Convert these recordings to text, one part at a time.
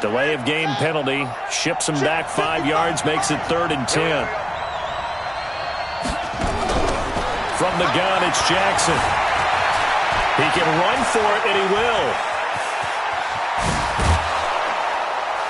Delay of game penalty. Ships him back 5 yards. Makes it 3rd and 10. From the gun, it's Jackson. He can run for it, and he will.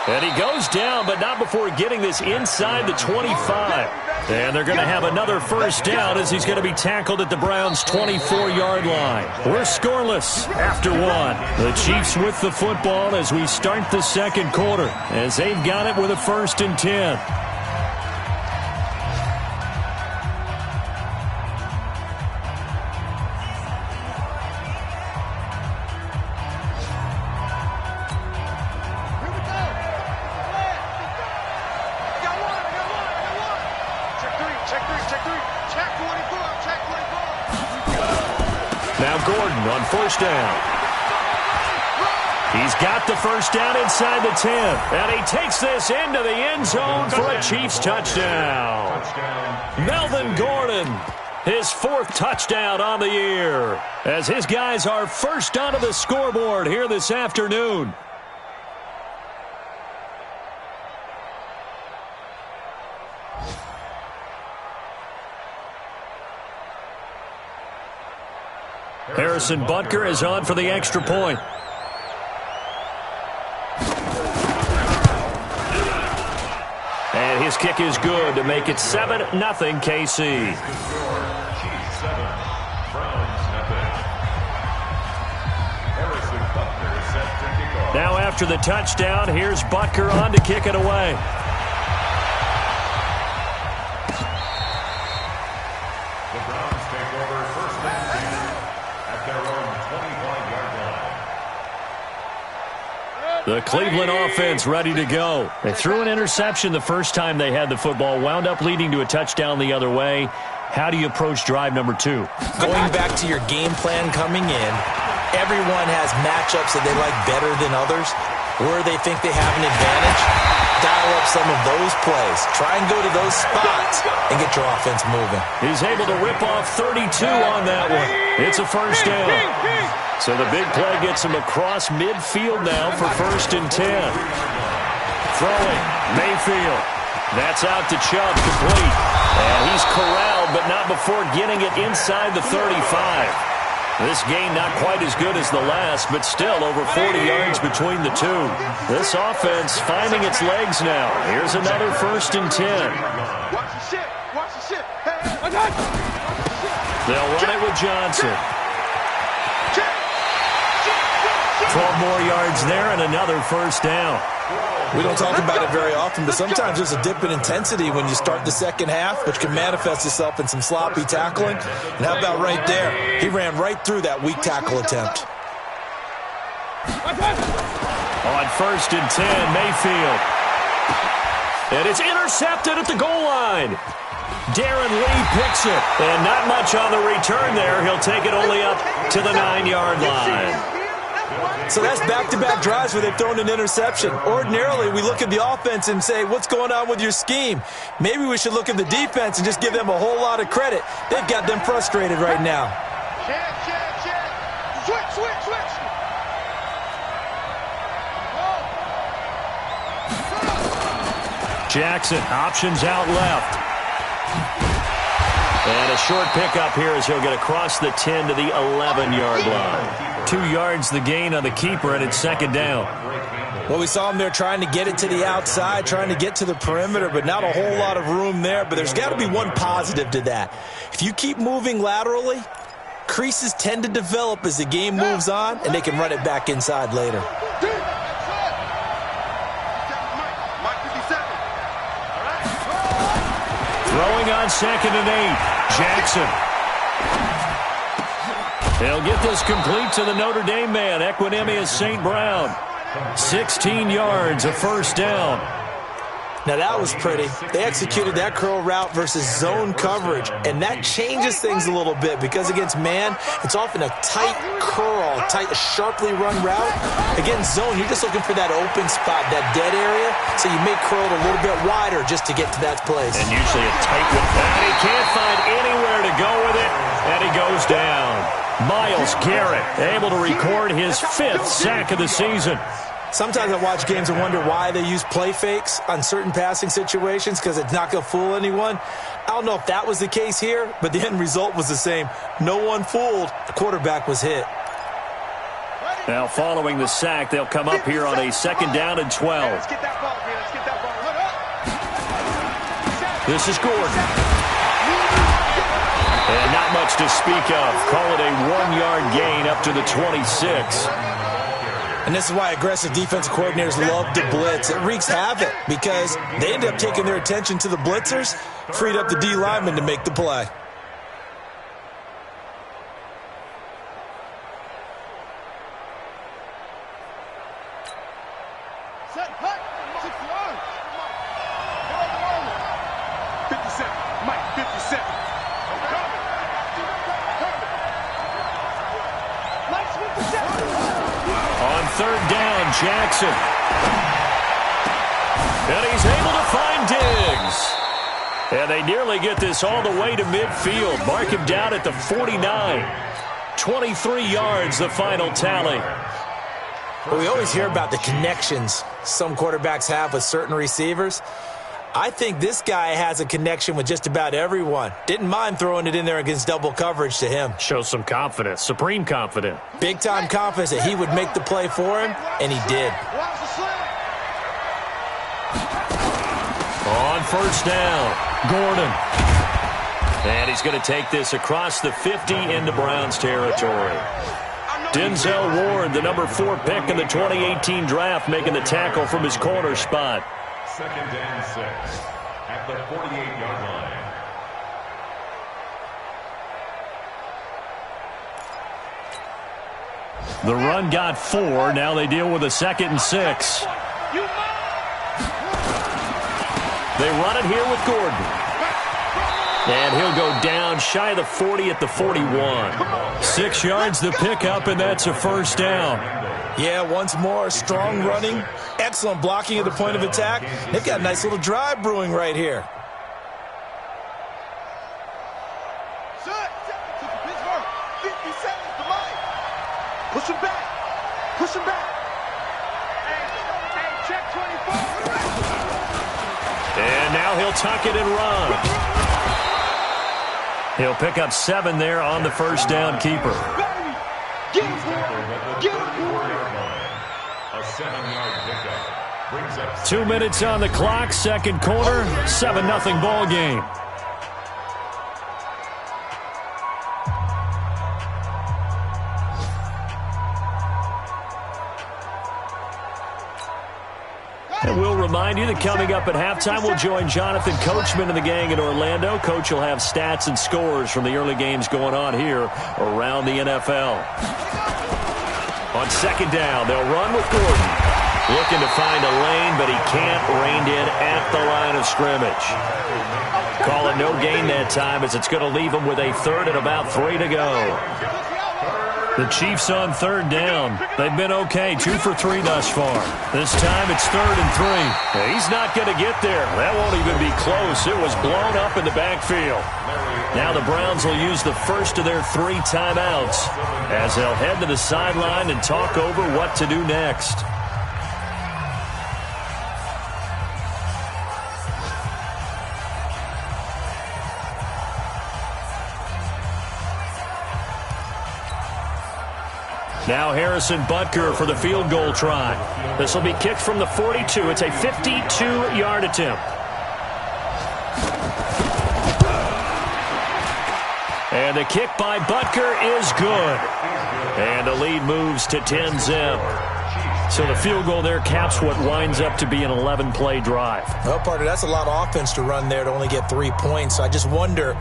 And he goes down, but not before getting this inside the 25. And they're going to have another first down as he's going to be tackled at the Browns' 24-yard line. We're scoreless after 1. The Chiefs with the football as we start the second quarter, as they've got it with a 1st and 10. On first down. He's got the first down inside the 10. And he takes this into the end zone for a Chiefs touchdown. Melvin Gordon, his 4th touchdown on the year, as his guys are first onto the scoreboard here this afternoon. Harrison Butker is on for the extra point. And his kick is good to make it 7-0 KC. Now after the touchdown, here's Butker on to kick it away. The Cleveland offense ready to go. They threw an interception the first time they had the football, wound up leading to a touchdown the other way. How do you approach drive number 2? Going back to your game plan coming in, everyone has matchups that they like better than others. Where they think they have an advantage, dial up some of those plays. Try and go to those spots and get your offense moving. He's able to rip off 32 on that one. It's a first down. So the big play gets him across midfield now for 1st and 10. Throwing, Mayfield. That's out to Chubb, complete. And he's corralled, but not before getting it inside the 35. This gain not quite as good as the last, but still over 40 yards between the two. This offense finding its legs now. Here's another 1st and 10. Watch the shit. Watch the shit. They'll run it with Johnson. 12 more yards there and another first down. We don't talk about it very often, but sometimes there's a dip in intensity when you start the second half, which can manifest itself in some sloppy tackling. And how about right there? He ran right through that weak tackle attempt. On 1st and 10, Mayfield. And it's intercepted at the goal line. Darren Lee picks it. And not much on the return there. He'll take it only up to the 9-yard line. So that's back-to-back drives where they've thrown an interception. Ordinarily, we look at the offense and say, what's going on with your scheme? Maybe we should look at the defense and just give them a whole lot of credit. They've got them frustrated right now. Switch. Jackson, options out left. And a short pickup here as he'll get across the 10 to the 11-yard line. 2 yards the gain on the keeper, and it's 2nd down. Well, we saw him there trying to get it to the outside, trying to get to the perimeter, but not a whole lot of room there. But there's got to be one positive to that. If you keep moving laterally, creases tend to develop as the game moves on, and they can run it back inside later. Throwing on 2nd and 8. Jackson. They'll get this complete to the Notre Dame man, Equanimeous St. Brown. 16 yards, a first down. Now that was pretty. They executed that curl route versus zone coverage, and that changes things a little bit because against man, it's often a tight curl, sharply run route. Against zone, you're just looking for that open spot, that dead area, so you may curl it a little bit wider just to get to that place. And usually a tight one. And he can't find anywhere to go with it, and he goes down. Myles Garrett able to record his 5th sack of the season. Sometimes I watch games and wonder why they use play fakes on certain passing situations because it's not going to fool anyone. I don't know if that was the case here, but the end result was the same. No one fooled. The quarterback was hit. Now, following the sack, they'll come up here on a 2nd down and 12. Let's get that ball, man. Let's get that ball. This is Gordon. And not much to speak of. Call it a 1-yard gain up to the 26. And this is why aggressive defensive coordinators love to blitz. It wreaks havoc because they end up taking their attention to the blitzers, freed up the D lineman to make the play. Set, hut, 61. 57, Mike, 57. Mike's 57. On 3rd down, Jackson. And he's able to find Diggs. And they nearly get this all the way to midfield. Mark him down at the 49. 23 yards, the final tally. Well, we always hear about the connections some quarterbacks have with certain receivers. I think this guy has a connection with just about everyone. Didn't mind throwing it in there against double coverage to him. Shows some confidence, supreme confidence. Big-time confidence that he would make the play for him, and he did. On 1st down, Gordon. And he's going to take this across the 50 into Browns territory. Denzel Ward, the number 4 pick in the 2018 draft, making the tackle from his corner spot. 2nd and 6 at the 48-yard line. The run got 4. Now they deal with a 2nd and 6. They run it here with Gordon. And he'll go down shy of the 40 at the 41. 6 yards the pickup, and that's a 1st down. Yeah, once more, strong running, excellent blocking at the point of attack. They've got a nice little drive brewing right here. Push him back. Push him back. Hey, check 24. And now he'll tuck it and run. He'll pick up 7 there on the 1st down keeper. Get him. A 7-yard pickup brings up 2 minutes on the clock, 2nd quarter, 7-0 ball game. And we'll remind you that coming up at halftime, we'll join Jonathan Coachman and the gang in Orlando. Coach will have stats and scores from the early games going on here around the NFL. On 2nd down, they'll run with Gordon. Looking to find a lane, but he can't. Reined in at the line of scrimmage. Call it no gain that time, as it's going to leave him with a 3rd and about 3 to go. The Chiefs on 3rd down. They've been okay, 2 for 3 thus far. This time it's 3rd and 3. He's not going to get there. That won't even be close. It was blown up in the backfield. Now the Browns will use the first of their 3 timeouts as they'll head to the sideline and talk over what to do next. Now Harrison Butker for the field goal try. This will be kicked from the 42. It's a 52-yard attempt. And the kick by Butker is good. And the lead moves to 10-zip. So the field goal there caps what winds up to be an 11-play drive. Well, partner, that's a lot of offense to run there to only get 3 points. So I just wonder,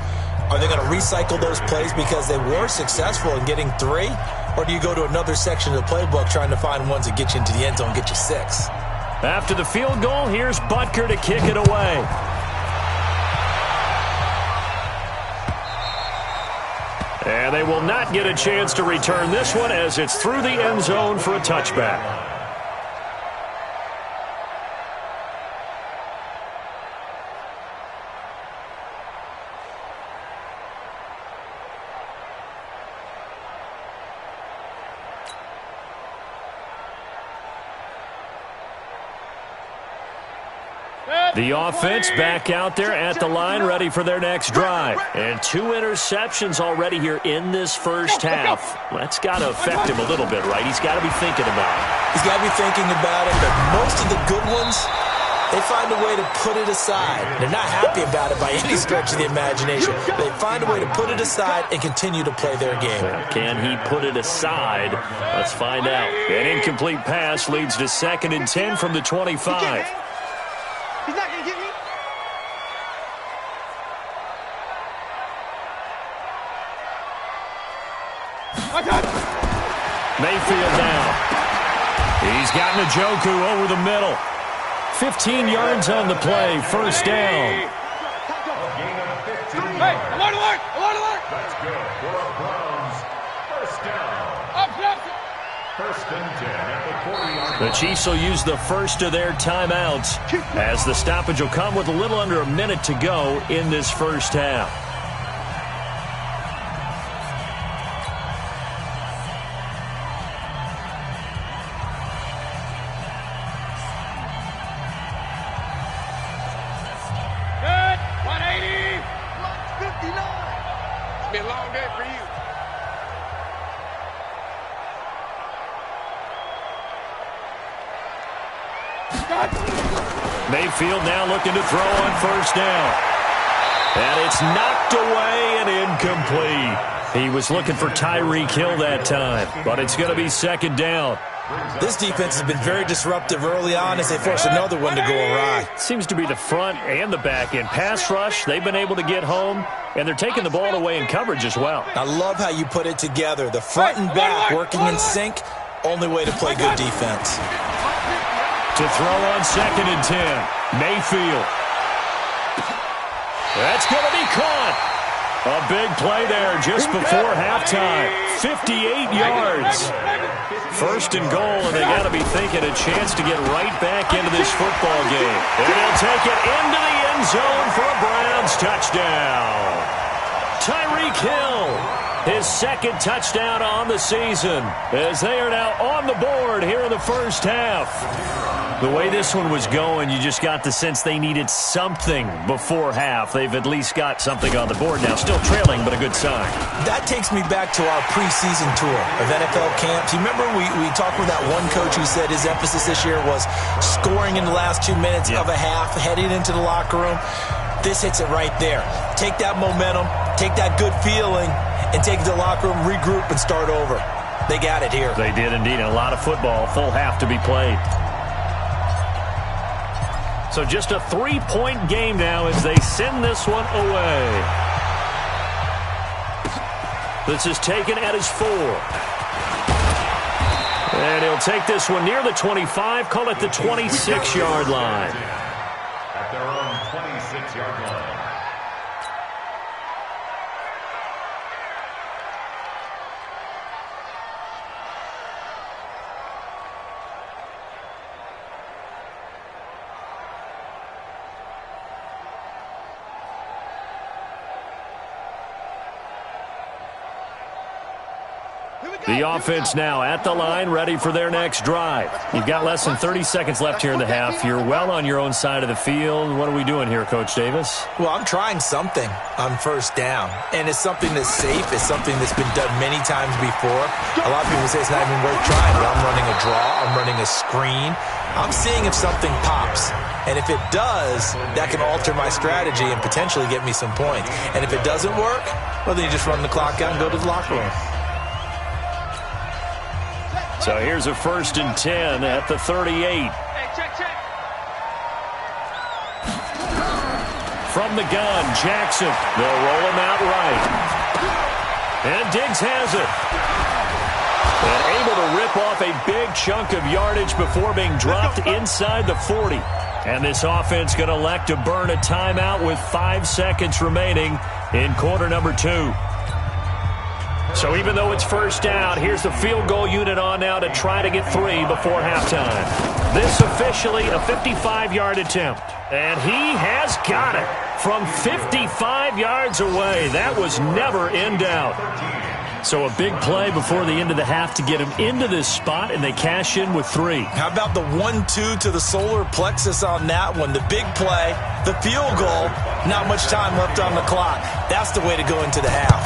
are they going to recycle those plays because they were successful in getting 3? Or do you go to another section of the playbook trying to find ones that get you into the end zone and get you 6? After the field goal, here's Butker to kick it away. And they will not get a chance to return this one as it's through the end zone for a touchback. The offense back out there at the line, ready for their next drive. And 2 interceptions already here in this first half. That's got to affect him a little bit, right? He's got to be thinking about it. He's got to be thinking about it, but most of the good ones, they find a way to put it aside. They're not happy about it by any stretch of the imagination. They find a way to put it aside and continue to play their game. Can he put it aside? Let's find out. An incomplete pass leads to 2nd and 10 from the 25. He's not going to get me. Mayfield now. He's got Njoku over the middle. 15 yards on the play, first down. Hey, I'm on alert! I'm on alert! That's good for a Browns first down. First and 10 at the 40-yard line. The Chiefs will use the first of their timeouts as the stoppage will come with a little under a minute to go in this first half. Mayfield now looking to throw on first down. And it's knocked away and incomplete. He was looking for Tyreek Hill that time, but it's going to be 2nd down. This defense has been very disruptive early on as they force another one to go awry. Seems to be the front and the back end. Pass rush, they've been able to get home, and they're taking the ball away in coverage as well. I love how you put it together. The front and back working in sync, only way to play good defense. To throw on 2nd and 10. Mayfield. That's going to be caught. A big play there just before halftime. 58 yards. First and goal, and they got to be thinking a chance to get right back into this football game. And they'll take it into the end zone for a Browns touchdown. Tyreek Hill, his 2nd touchdown on the season, as they are now on the board here in the first half. The way this one was going, you just got the sense they needed something before half. They've at least got something on the board now. Still trailing, but a good sign. That takes me back to our preseason tour of NFL camps. You remember we talked with that one coach who said his emphasis this year was scoring in the last 2 minutes of a half, heading into the locker room. This hits it right there. Take that momentum, take that good feeling, and take it to the locker room, regroup, and start over. They got it here. They did indeed, and a lot of football, full half to be played. So just a 3-point game now as they send this one away. This is taken at his 4. And he'll take this one near the 25, call it the 26-yard line. At their own 26-yard line. The offense now at the line, ready for their next drive. You've got less than 30 seconds left here in the half. You're well on your own side of the field. What are we doing here, Coach Davis? Well, I'm trying something on first down, and it's something that's safe. It's something that's been done many times before. A lot of people say it's not even worth trying, but I'm running a draw. I'm running a screen. I'm seeing if something pops, and if it does, that can alter my strategy and potentially get me some points. And if it doesn't work, well, then you just run the clock out and go to the locker room. So here's a 1st and 10 at the 38. Hey, check. From the gun, Jackson. They'll roll him out right. And Diggs has it. And able to rip off a big chunk of yardage before being dropped inside the 40. And this offense going to elect to burn a timeout with 5 seconds remaining in quarter number 2. So even though it's first down, here's the field goal unit on now to try to get 3 before halftime. This officially a 55-yard attempt. And he has got it from 55 yards away. That was never in doubt. So a big play before the end of the half to get him into this spot, and they cash in with 3. How about the 1-2 to the solar plexus on that one? The big play, the field goal, not much time left on the clock. That's the way to go into the half.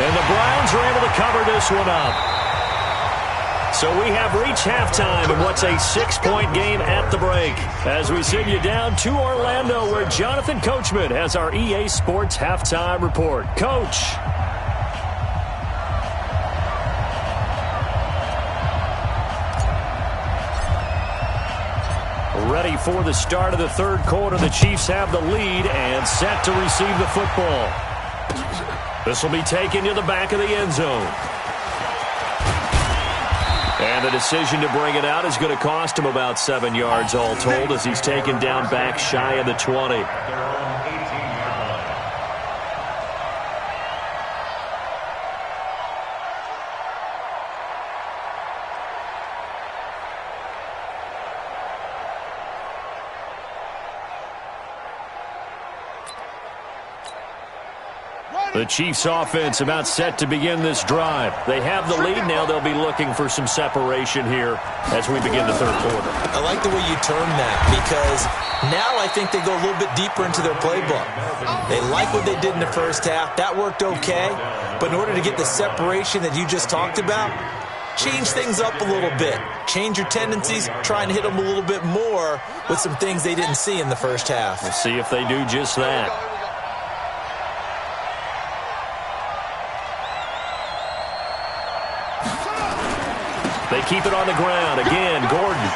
And the Browns are able to cover this one up. So we have reached halftime in what's a 6-point game at the break. As we send you down to Orlando, where Jonathan Coachman has our EA Sports halftime report. Coach. Ready for the start of the third quarter. The Chiefs have the lead and set to receive the football. This will be taken to the back of the end zone. And the decision to bring it out is going to cost him about 7 yards all told, as he's taken down back shy of the 20. The Chiefs offense about set to begin this drive. They have the lead. Now they'll be looking for some separation here as we begin the third quarter. I like the way you term that, because now I think they go a little bit deeper into their playbook. They like what they did in the first half. That worked okay. But in order to get the separation that you just talked about, change things up a little bit. Change your tendencies, try and hit them a little bit more with some things they didn't see in the first half. We'll see if they do just that. They keep it on the ground. Again, Gordon.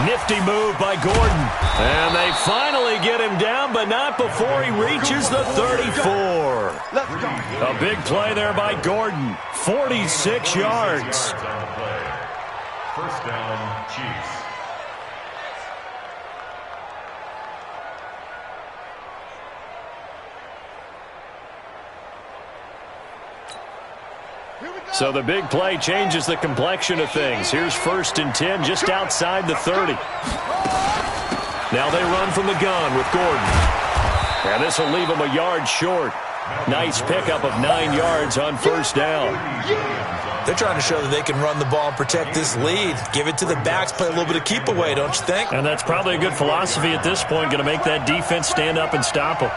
Nifty move by Gordon. And they finally get him down, but not before he reaches the 34. A big play there by Gordon. 46 yards. First down, Chiefs. So the big play changes the complexion of things. Here's 1st and 10 just outside the 30. Now they run from the gun with Gordon. And this will leave him a yard short. Nice pickup of 9 yards on 1st down. They're trying to show that they can run the ball and protect this lead. Give it to the backs, play a little bit of keep away, don't you think? And that's probably a good philosophy at this point, going to make that defense stand up and stop them.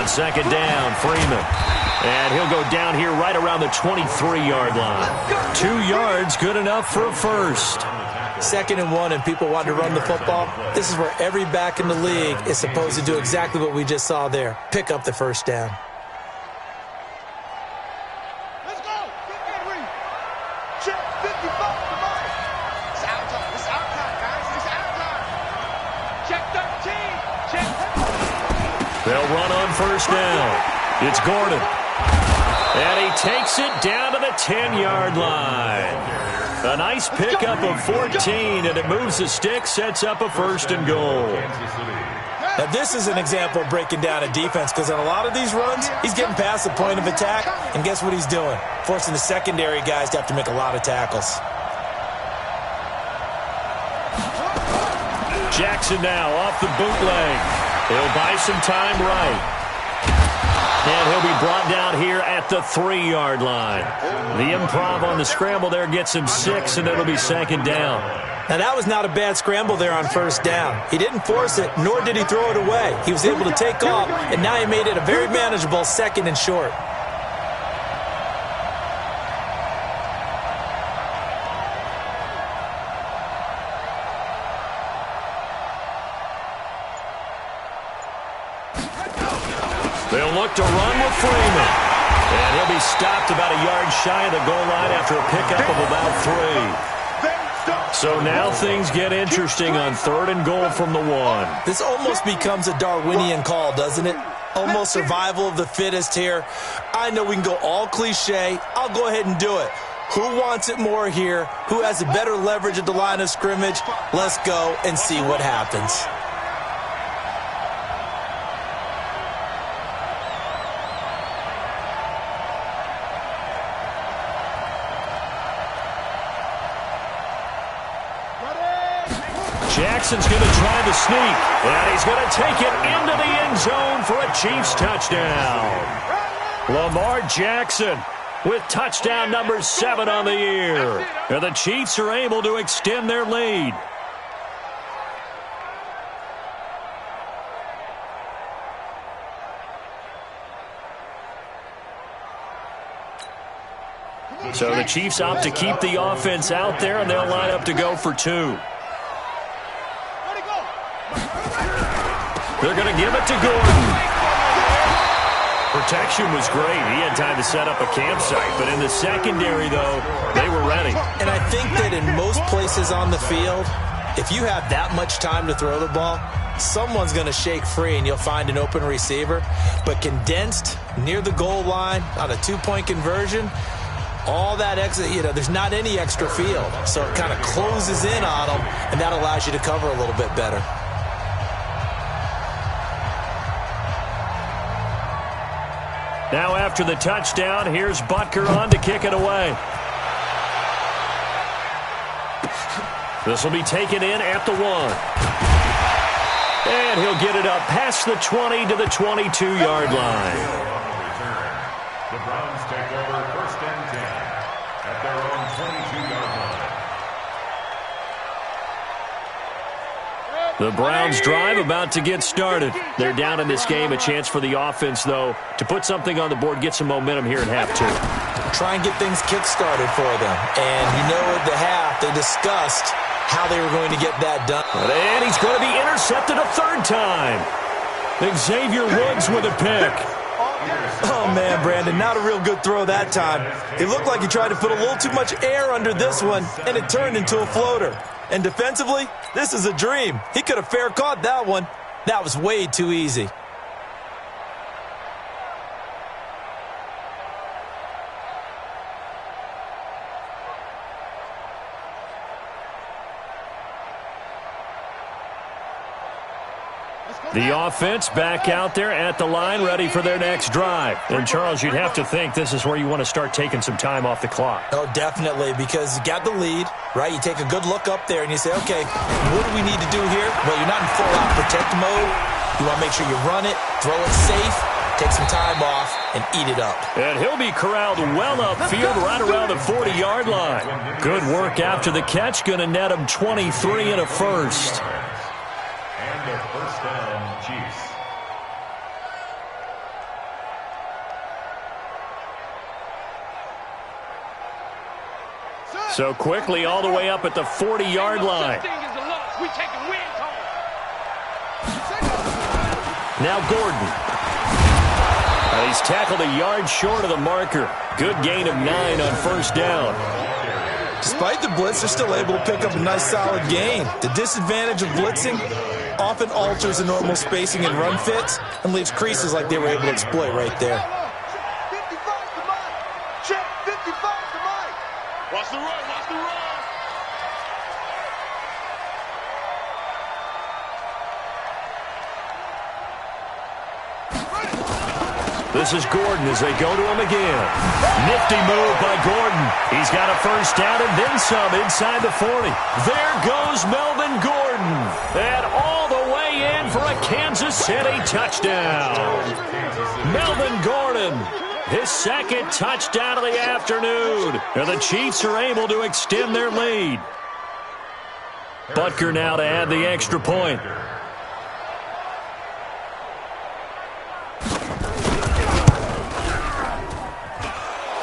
Second down, Freeman. And he'll go down here right around the 23-yard line. 2 yards, good enough for a first. 2nd and 1, and people want to run the football. This is where every back in the league is supposed to do exactly what we just saw there. Pick up the first down. Let's go. Check 55. It's our time. It's our time, guys. It's our time. Check 13. Check 13. They'll run on 1st down. It's Gordon. And he takes it down to the 10-yard line. A nice pickup of 14, and it moves the stick, sets up a 1st and goal. Now, this is an example of breaking down a defense, because on a lot of these runs, he's getting past the point of attack, and guess what he's doing? Forcing the secondary guys to have to make a lot of tackles. Jackson now off the bootleg. He'll buy some time right. And he'll be brought down here at the 3-yard line. The improv on the scramble there gets him 6, and it'll be 2nd down. Now, that was not a bad scramble there on 1st down. He didn't force it, nor did he throw it away. He was able to take off, and now he made it a very manageable 2nd and short. They'll look to run with Freeman. And he'll be stopped about a yard shy of the goal line after a pickup of about 3. So now things get interesting on 3rd and goal from the 1. This almost becomes a Darwinian call, doesn't it? Almost survival of the fittest here. I know we can go all cliche. I'll go ahead and do it. Who wants it more here? Who has a better leverage at the line of scrimmage? Let's go and see what happens. Jackson's going to try the sneak, and he's going to take it into the end zone for a Chiefs touchdown. Lamar Jackson with touchdown number 7 on the year. And the Chiefs are able to extend their lead. So the Chiefs opt to keep the offense out there, and they'll line up to go for 2. They're going to give it to Gordon. Protection was great. He had time to set up a campsite. But in the secondary, though, they were ready. And I think that in most places on the field, if you have that much time to throw the ball, someone's going to shake free and you'll find an open receiver. But condensed near the goal line on a 2-point conversion, all that exit, there's not any extra field. So it kind of closes in on them, and that allows you to cover a little bit better. Now after the touchdown, here's Butker on to kick it away. This will be taken in at the 1. And he'll get it up past the 20 to the 22-yard line. The Browns take over 1st and 10 at their own 22-yard line. The Browns drive about to get started. They're down in this game. A chance for the offense, though, to put something on the board, get some momentum here in half 2. Try and get things kick-started for them. And at the half, they discussed how they were going to get that done. And he's going to be intercepted a 3rd time. Xavier Woods with a pick. Oh, man, Brandon, not a real good throw that time. It looked like he tried to put a little too much air under this one, and it turned into a floater. And defensively, this is a dream. He could have fair caught that one. That was way too easy. The offense back out there at the line, ready for their next drive. And, Charles, you'd have to think this is where you want to start taking some time off the clock. Oh, definitely, because you got the lead, right? You take a good look up there and you say, okay, what do we need to do here? Well, you're not in full-out protect mode. You want to make sure you run it, throw it safe, take some time off, and eat it up. And he'll be corralled well upfield right around the 40-yard line. Good work after the catch. Going to net him 23 and a first. And a 1st down, Chiefs. So quickly all the way up at the 40-yard line. Now Gordon. He's tackled a yard short of the marker. Good gain of 9 on 1st down. Despite the blitz, they're still able to pick up a nice solid gain. The disadvantage of blitzing often alters the normal spacing and run fits and leaves creases like they were able to exploit right there. 55 to Mike. Check 55 to Mike. Watch the run, watch the run. This is Gordon as they go to him again. Nifty move by Gordon. He's got a 1st down and then some inside the 40. There goes Melvin Gordon. And all the way in for a Kansas City touchdown. Melvin Gordon, his 2nd touchdown of the afternoon. And the Chiefs are able to extend their lead. Butker now to add the extra point.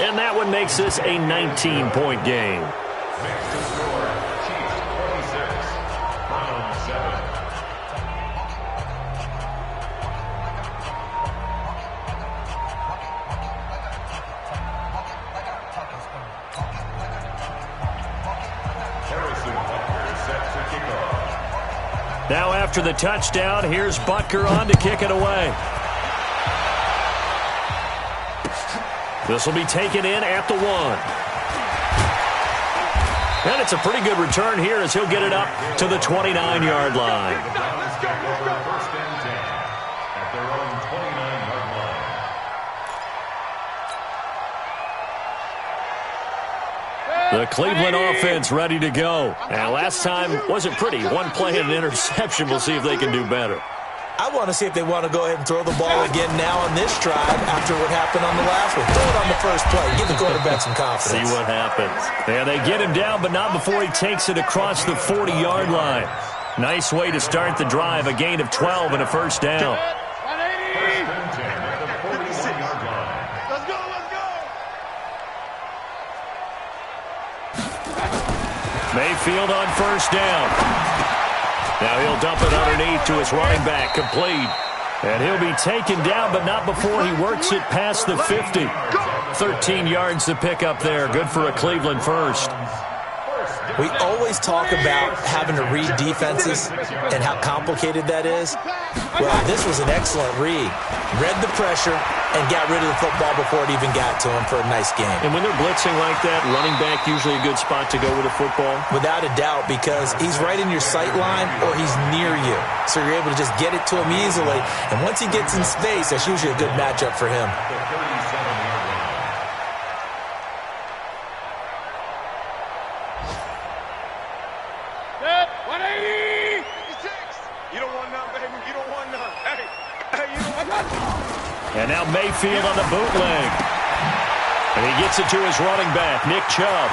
And that one makes this a 19-point game. Makes the score, Chiefs 26, Browns 7. Harrison Butker set to kick off. Now after the touchdown, here's Butker on to kick it away. This will be taken in at the 1. And it's a pretty good return here as he'll get it up to the 29-yard line. The Browns take over 1st and 10 at their own 29-yard line. The The Cleveland offense ready to go. And last time wasn't pretty. One play and an interception. We'll see if they can do better. I want to see if they want to go ahead and throw the ball again now on this drive after what happened on the last one. Throw it on the first play. Give the quarterback some confidence. See what happens. Yeah, they get him down, but not before he takes it across the 40-yard line. Nice way to start the drive. A gain of 12 and a first down. Mayfield on first down. Now he'll dump it underneath to his running back, complete. And he'll be taken down, but not before he works it past the 50. 13 yards to pick up there. Good for a Cleveland first. We always talk about having to read defenses and how complicated that is. Well, this was an excellent read. Read the pressure and got rid of the football before it even got to him for a nice game. And when they're blitzing like that, running back usually a good spot to go with a football? Without a doubt, because he's right in your sight line or he's near you. So you're able to just get it to him easily. And once he gets in space, that's usually a good matchup for him. And now Mayfield on the bootleg. And he gets it to his running back, Nick Chubb.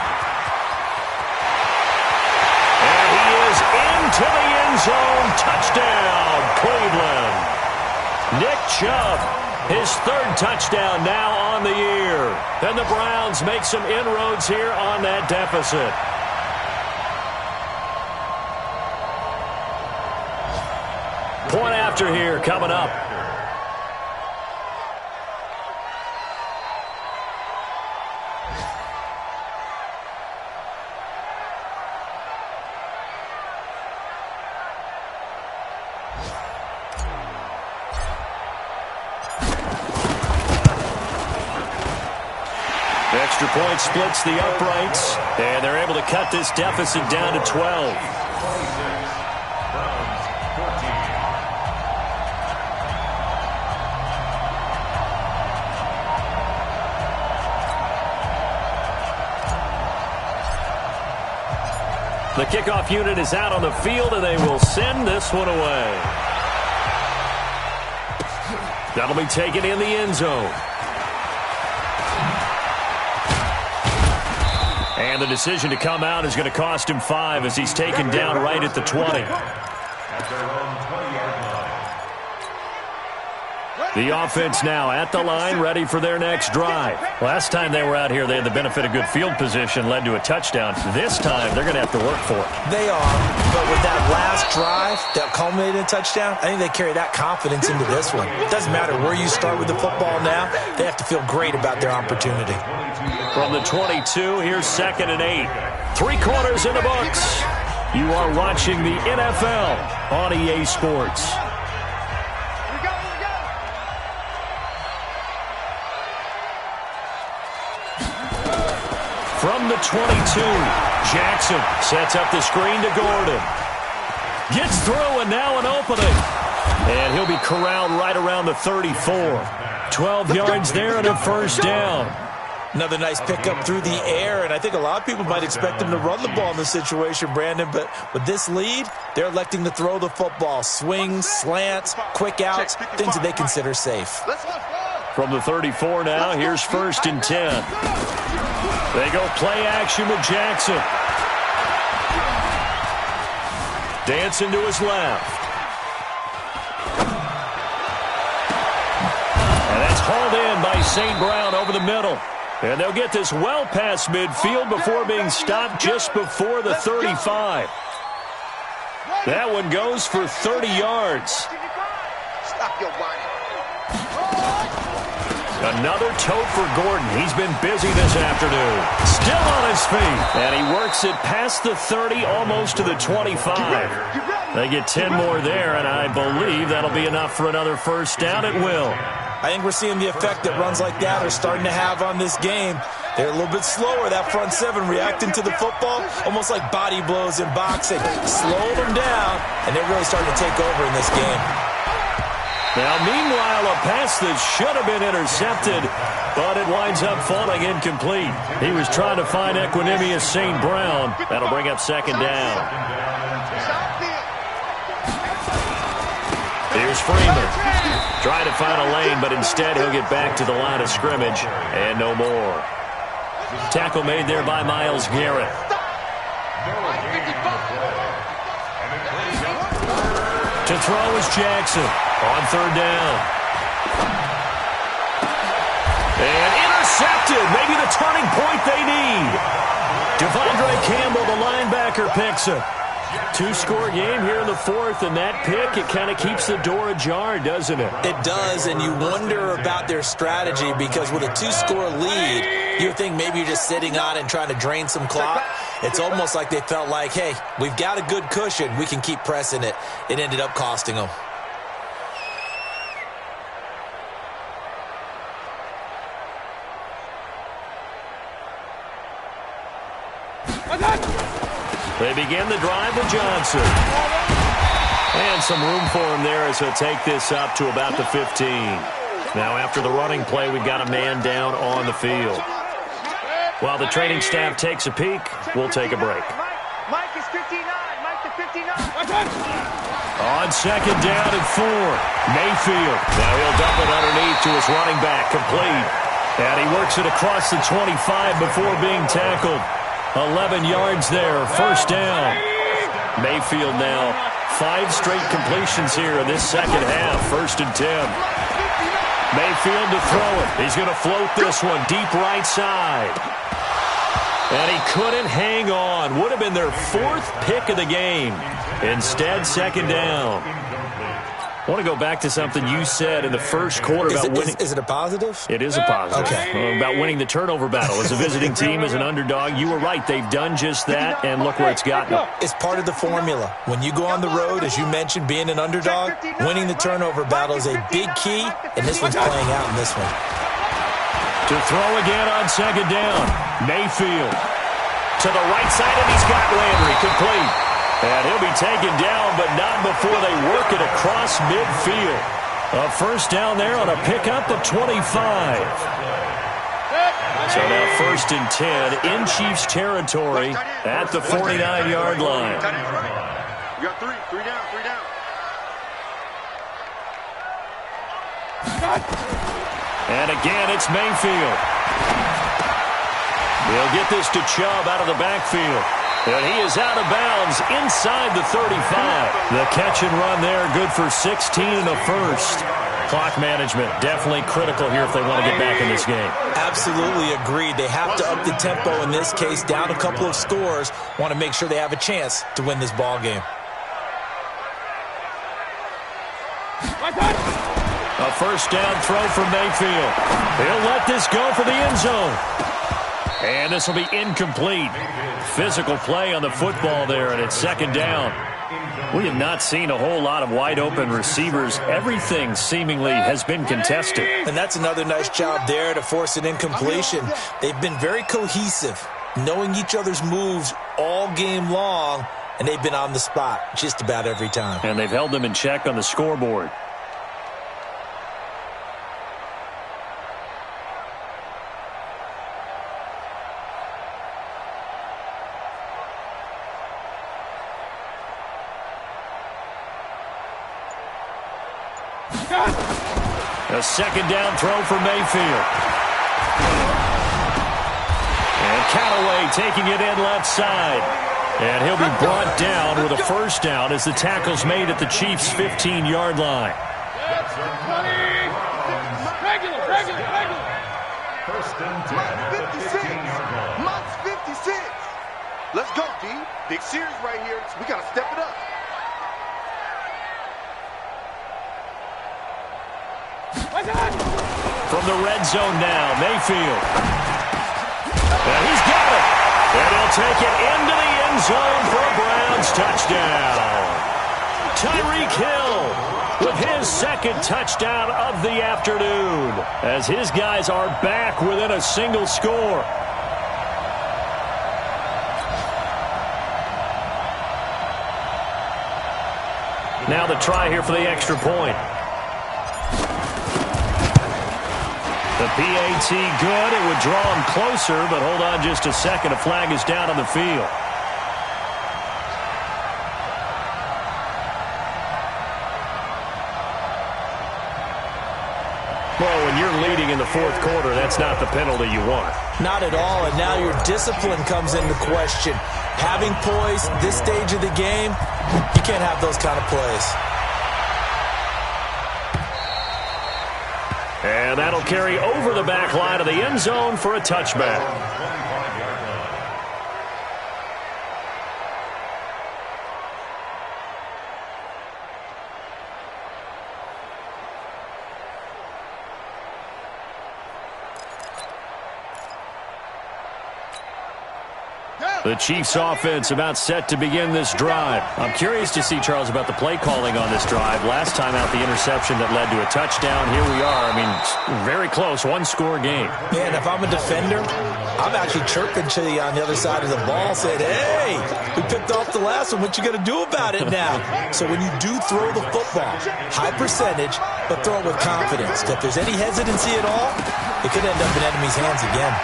And he is into the end zone. Touchdown, Cleveland. Nick Chubb, his third touchdown now on the year. And the Browns make some inroads here on that deficit. Point after here coming up. Extra point splits the uprights, and they're able to cut this deficit down to 12. The kickoff unit is out on the field, and they will send this one away. That'll be taken in the end zone. And the decision to come out is going to cost him 5 as he's taken down right at the 20. The offense now at the line, ready for their next drive. Last time they were out here, they had the benefit of good field position, led to a touchdown. This time, they're going to have to work for it. They are, but with that last drive that culminated in a touchdown, I think they carry that confidence into this one. It doesn't matter where you start with the football now. They have to feel great about their opportunity. From the 22, here's 2nd and 8. 3 quarters in the books. You are watching the NFL on EA Sports. From the 22, Jackson sets up the screen to Gordon. Gets through, and now an opening. And he'll be corralled right around the 34. 12 yards there and a first down. Another nice pickup through the air, and I think a lot of people might expect him to run the ball in this situation, Brandon, but with this lead, they're electing to throw the football. Swings, slants, quick outs, things that they consider safe. From the 34 now, here's 1st and 10. They go play action with Jackson. Dancing to his left. And that's hauled in by St. Brown over the middle. And they'll get this well past midfield before being stopped just before the 35. That one goes for 30 yards. Stop your whining. Another tote for Gordon. He's been busy this afternoon. Still on his feet. And he works it past the 30, almost to the 25. They get 10 more there, and I believe that'll be enough for another first down. It will. I think we're seeing the effect that runs like that are starting to have on this game. They're a little bit slower, that front 7, reacting to the football, almost like body blows in boxing. Slow them down, and they're really starting to take over in this game. Now, meanwhile, a pass that should have been intercepted, but it winds up falling incomplete. He was trying to find Equanimous St. Brown. That'll bring up second down. Here's Freeman. Trying to find a lane, but instead he'll get back to the line of scrimmage, and no more. Tackle made there by Myles Garrett. To throw is Jackson on third down. And intercepted. Maybe the turning point they need. Devondre Campbell, the linebacker, picks it. Two-score game here in the fourth, and that pick, it kind of keeps the door ajar, doesn't it? It does, and you wonder about their strategy because with a two-score lead, you think maybe you're just sitting on and trying to drain some clock. It's almost like they felt like, hey, we've got a good cushion. We can keep pressing it. It ended up costing them. They begin the drive with Johnson. And some room for him there as he'll take this up to about the 15. Now after the running play, we've got a man down on the field. While the training staff takes a peek, we'll take a break. Mike is 59. Mike to 59. On second down and 4, Mayfield. Now he'll dump it underneath to his running back, complete. And he works it across the 25 before being tackled. 11 yards there, first down. Mayfield now 5 straight completions here in this second half, 1st and 10. Mayfield to throw it. He's going to float this one deep right side. And he couldn't hang on. Would have been their 4th pick of the game. Instead, second down. I want to go back to something you said in the first quarter about winning. Is it a positive? It is a positive. Okay. About winning the turnover battle. As a visiting team, as an underdog, you were right. They've done just that, and look where it's gotten them. It's part of the formula. When you go on the road, as you mentioned, being an underdog, winning the turnover battle is a big key, and this one's playing out in this one. To throw again on second down. Mayfield to the right side, and he's got Landry complete. And he'll be taken down, but not before they work it across midfield. A first down there on a pickup of 25. So now 1st and 10 in Chiefs territory at the 49-yard line. You got 3 down. And again, it's Mayfield. He'll get this to Chubb out of the backfield. And he is out of bounds inside the 35. The catch and run there, good for 16 and a first. Clock management definitely critical here if they want to get back in this game. Absolutely agreed. They have to up the tempo in this case, down a couple of scores. Want to make sure they have a chance to win this ball game. A first down throw for Mayfield. He'll let this go for the end zone. And this will be incomplete. Physical play on the football there, and it's second down. We have not seen a whole lot of wide-open receivers. Everything seemingly has been contested. And that's another nice job there to force an incompletion. They've been very cohesive, knowing each other's moves all game long, and they've been on the spot just about every time. And they've held them in check on the scoreboard. A second down throw for Mayfield. And Callaway taking it in left side. And he'll be brought down with a first down as the tackle's made at the Chiefs' 15-yard line. Regular. 1st and 10 at the 15-yard line. Mike's 56. Let's go, D. Big series right here. We got to step it up. From the red zone now, Mayfield. And he's got it. And he'll take it into the end zone for a Browns touchdown. Tyreek Hill with his 2nd touchdown of the afternoon as his guys are back within a single score. Now the try here for the extra point. The PAT good. It would draw him closer, but hold on just a second. A flag is down on the field. Well, when you're leading in the fourth quarter, that's not the penalty you want. Not at all, and now your discipline comes into question. Having poise this stage of the game, you can't have those kind of plays. And that'll carry over the back line of the end zone for a touchback. The Chiefs offense about set to begin this drive. I'm curious to see, Charles, about the play calling on this drive. Last time out, the interception that led to a touchdown. Here we are. I mean, very close, one-score game. Man, if I'm a defender, I'm actually chirping to you on the other side of the ball, saying, hey, we picked off the last one. What you going to do about it now? So when you do throw the football, high percentage, but throw it with confidence. If there's any hesitancy at all, it could end up in enemy's hands again.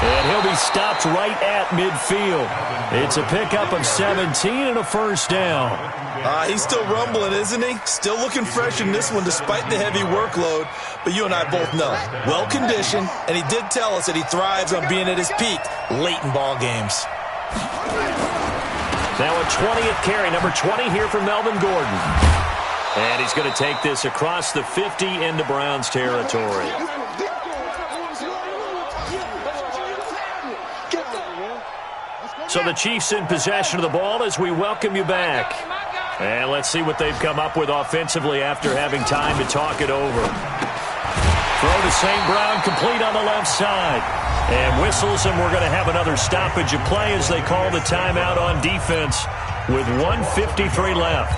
And he'll be stopped right at midfield. It's a pickup of 17 and a first down. He's still rumbling, isn't he? Still looking fresh in this one despite the heavy workload. But you and I both know, well-conditioned, and he did tell us that he thrives on being at his peak late in ball games. Now a 20th carry, number 20 here from Melvin Gordon. And he's going to take this across the 50 into Browns territory. So the Chiefs in possession of the ball as we welcome you back. And let's see what they've come up with offensively after having time to talk it over. Throw to St. Brown, complete on the left side. And whistles, and we're going to have another stoppage of play as they call the timeout on defense with 1:53 left.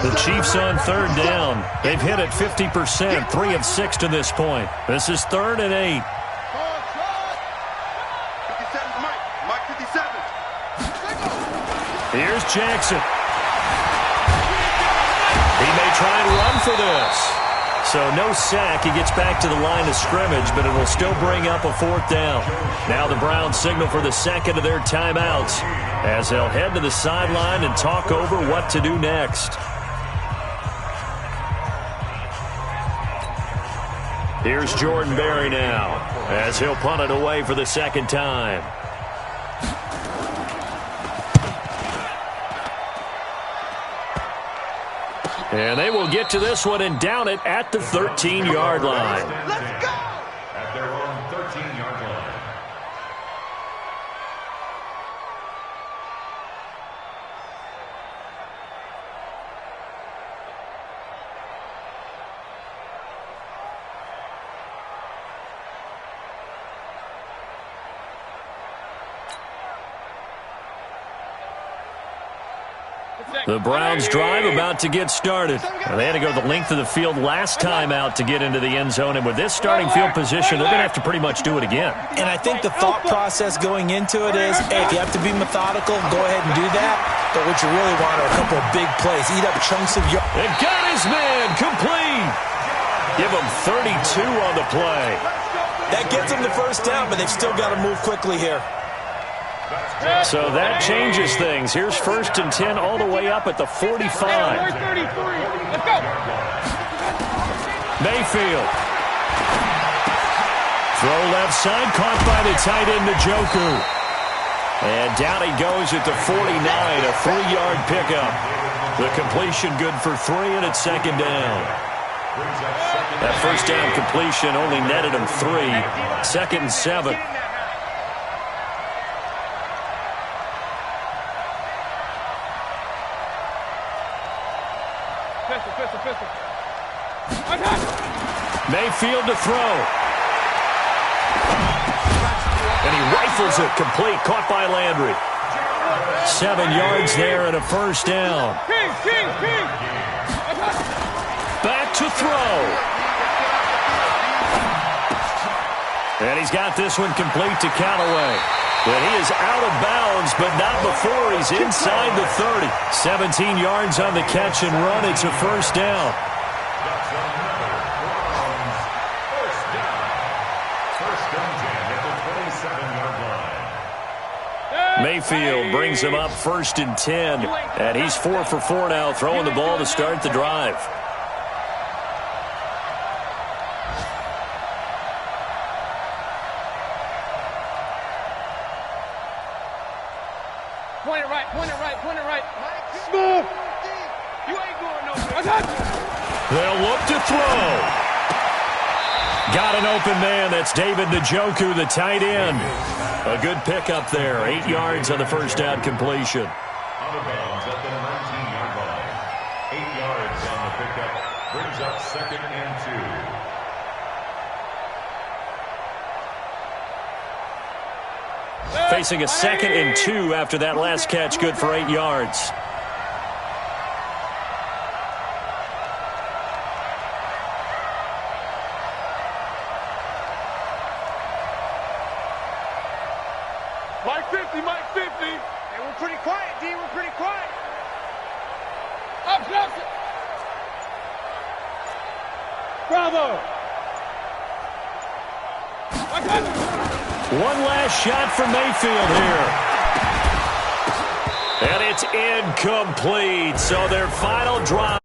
The Chiefs on third down. They've hit it 50%, 3 of 6 to this point. This is 3rd and 8. Here's Jackson. He may try and run for this. So no sack. He gets back to the line of scrimmage, but it will still bring up a 4th down. Now the Browns signal for the second of their timeouts as they'll head to the sideline and talk over what to do next. Here's Jordan Berry now as he'll punt it away for the second time. And they will get to this one and down it at the 13-yard line. Let's go! At their own 13-yard line. The Browns drive about to get started. They had to go the length of the field last time out to get into the end zone, and with this starting field position, they're going to have to pretty much do it again. And I think the thought process going into it is, hey, if you have to be methodical, go ahead and do that. But what you really want are a couple of big plays. Eat up chunks of yards. And got his man complete. Give him 32 on the play. That gets them the first down, but they've still got to move quickly here. So that changes things. Here's 1st and 10 all the way up at the 45. Mayfield. Throw left side, caught by the tight end Njoku. And down he goes at the 49, a 3-yard pickup. The completion good for 3, and it's 2nd down. That first down completion only netted him 3. 2nd and 7. Mayfield to throw. And he rifles it complete, caught by Landry. 7 yards there and a first down. Back to throw. And he's got this one complete to Callaway. But he is out of bounds, but not before he's inside the 30. 17 yards on the catch and run. It's a first down. Mayfield brings him up 1st and 10. And he's 4 for 4 now, throwing the ball to start the drive. Point it right, point it right, point it right. Smooth. You ain't going nowhere. I got you. They'll look to throw. Got an open man. That's David Njoku, the tight end. A good pickup there. 8 yards on the first down completion. Out of bounds at the 19-yard line. 8 yards on the pickup. Brings up 2nd and 2. Facing a 2nd and 2 after that last catch, good for 8 yards. Mike 50, Mike 50. Hey, we're pretty quiet, D. We're pretty quiet. Up, Nelson. Bravo. One last shot for Mayfield here. And it's incomplete. So their final drive.